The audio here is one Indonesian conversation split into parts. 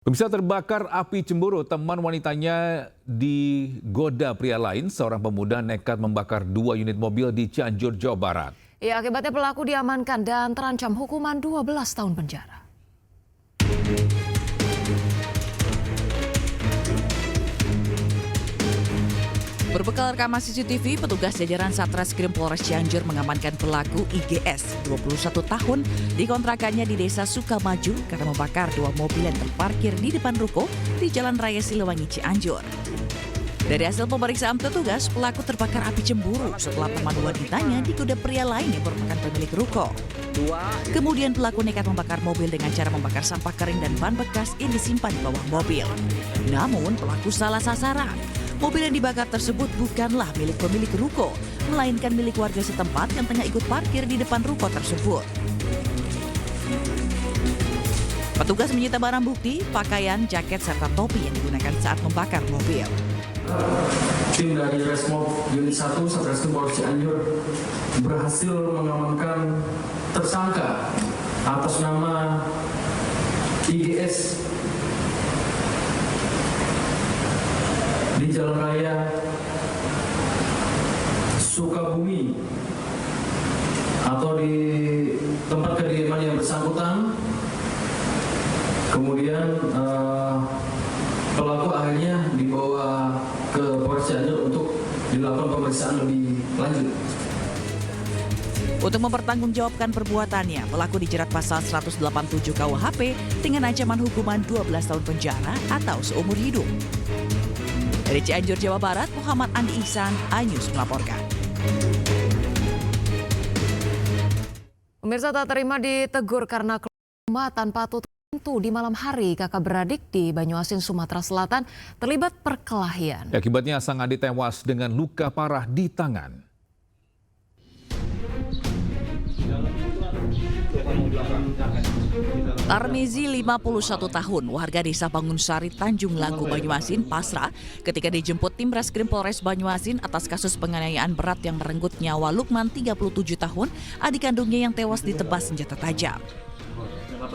Pemirsa, terbakar api cemburu, teman wanitanya digoda pria lain. Seorang pemuda nekat membakar 2 unit mobil di Cianjur, Jawa Barat. Ya, akibatnya pelaku diamankan dan terancam hukuman 12 tahun penjara. Berbekal rekaman CCTV, petugas jajaran Satreskrim Polres Cianjur mengamankan pelaku IGS, 21 tahun, di kontrakannya di Desa Sukamaju karena membakar 2 mobil yang terparkir di depan ruko di Jalan Raya Siliwangi, Cianjur. Dari hasil pemeriksaan petugas, pelaku terbakar api cemburu setelah teman wanitanya digoda pria lain yang merupakan pemilik ruko. Kemudian pelaku nekat membakar mobil dengan cara membakar sampah kering dan ban bekas yang disimpan di bawah mobil. Namun pelaku salah sasaran. Mobil yang dibakar tersebut bukanlah milik pemilik ruko, melainkan milik warga setempat yang tengah ikut parkir di depan ruko tersebut. Petugas menyita barang bukti, pakaian, jaket, serta topi yang digunakan saat membakar mobil. Tim dari Resmob Unit 1 Satreskrim Polres Cianjur berhasil mengamankan tersangka atas nama IGS di Jalan Raya Sukabumi atau di tempat kediaman yang bersangkutan. Kemudian pelaku akhirnya dibawa ke Polres Cianjur untuk dilakukan pemeriksaan lebih lanjut. Untuk mempertanggungjawabkan perbuatannya, pelaku dijerat pasal 187 KUHP dengan ancaman hukuman 12 tahun penjara atau seumur hidup. Dari Cianjur, Jawa Barat, Muhammad Andi Ihsan, iNews melaporkan. Pemirsa, tak terima ditegur karena keluar rumah tanpa tutup pintu di malam hari. Kakak beradik di Banyuasin, Sumatera Selatan terlibat perkelahian. Akibatnya sang adik tewas dengan luka parah di tangan. Tarmizi, 51 tahun, warga desa Bangunsari, Tanjung Lagu, Banyuasin, pasrah ketika dijemput tim Reskrim Polres Banyuasin atas kasus penganiayaan berat yang merenggut nyawa Lukman, 37 tahun, adik kandungnya yang tewas ditebas senjata tajam.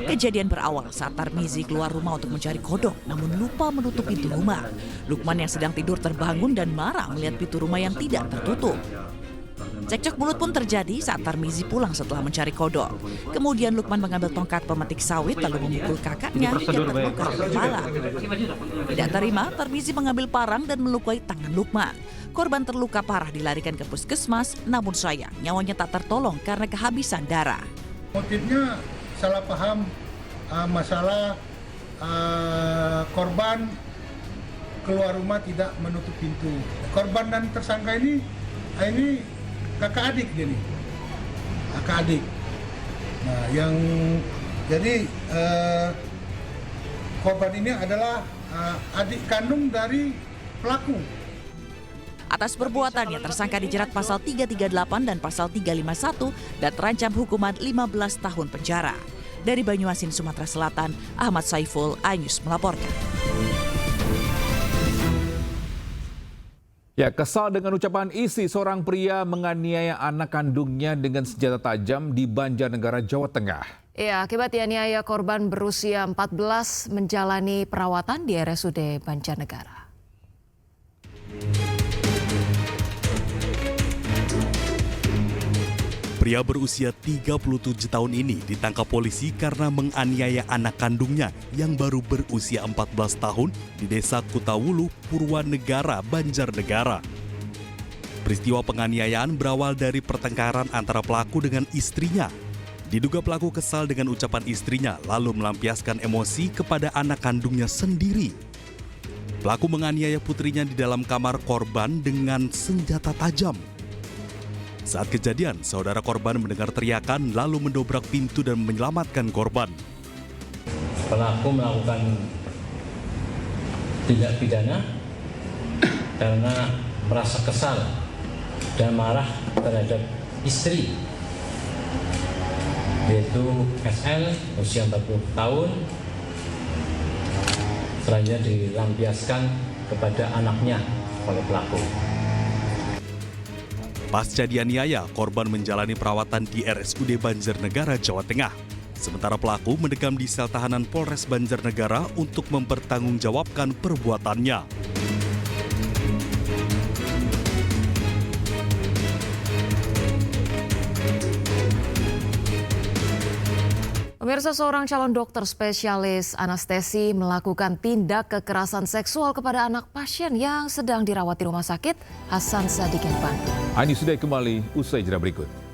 Kejadian berawal saat Tarmizi keluar rumah untuk mencari kodok, namun lupa menutup pintu rumah. Lukman yang sedang tidur terbangun dan marah melihat pintu rumah yang tidak tertutup. Cekcok mulut pun terjadi saat Tarmizi pulang setelah mencari kodok. Kemudian Lukman mengambil tongkat pemetik sawit lalu memukul kakaknya yang terluka di kepala. Tidak terima, Tarmizi mengambil parang dan melukai tangan Lukman. Korban terluka parah dilarikan ke puskesmas, namun sayang nyawanya tak tertolong karena kehabisan darah. Motifnya salah paham masalah korban keluar rumah tidak menutup pintu. Korban dan tersangka ini kakak adik dia nih, kakak adik. Nah, yang jadi korban ini adalah adik kandung dari pelaku. Atas perbuatannya, tersangka dijerat pasal 338 dan pasal 351 dan terancam hukuman 15 tahun penjara. Dari Banyuasin, Sumatera Selatan, Ahmad Saiful, iNews melaporkan. Ya, kesal dengan ucapan istri, seorang pria menganiaya anak kandungnya dengan senjata tajam di Banjarnegara, Jawa Tengah. Ya, akibat dianiaya, korban berusia 14 menjalani perawatan di RSUD Banjarnegara. Pria berusia 37 tahun ini ditangkap polisi karena menganiaya anak kandungnya yang baru berusia 14 tahun di Desa Kutawulu, Purwanegara, Banjarnegara. Peristiwa penganiayaan berawal dari pertengkaran antara pelaku dengan istrinya. Diduga pelaku kesal dengan ucapan istrinya lalu melampiaskan emosi kepada anak kandungnya sendiri. Pelaku menganiaya putrinya di dalam kamar korban dengan senjata tajam. Saat kejadian, saudara korban mendengar teriakan lalu mendobrak pintu dan menyelamatkan korban. Pelaku melakukan tindak pidana karena merasa kesal dan marah terhadap istri, yaitu SL usia 40 tahun, selanjutnya dilampiaskan kepada anaknya oleh pelaku. Pasca dianiaya, korban menjalani perawatan di RSUD Banjarnegara, Jawa Tengah. Sementara pelaku mendekam di sel tahanan Polres Banjarnegara untuk mempertanggungjawabkan perbuatannya. Pemirsa, seorang calon dokter spesialis anestesi melakukan tindak kekerasan seksual kepada anak pasien yang sedang dirawat di Rumah Sakit Hasan Sadikin, Bandung. Ini sudah kembali usai jeda berikut.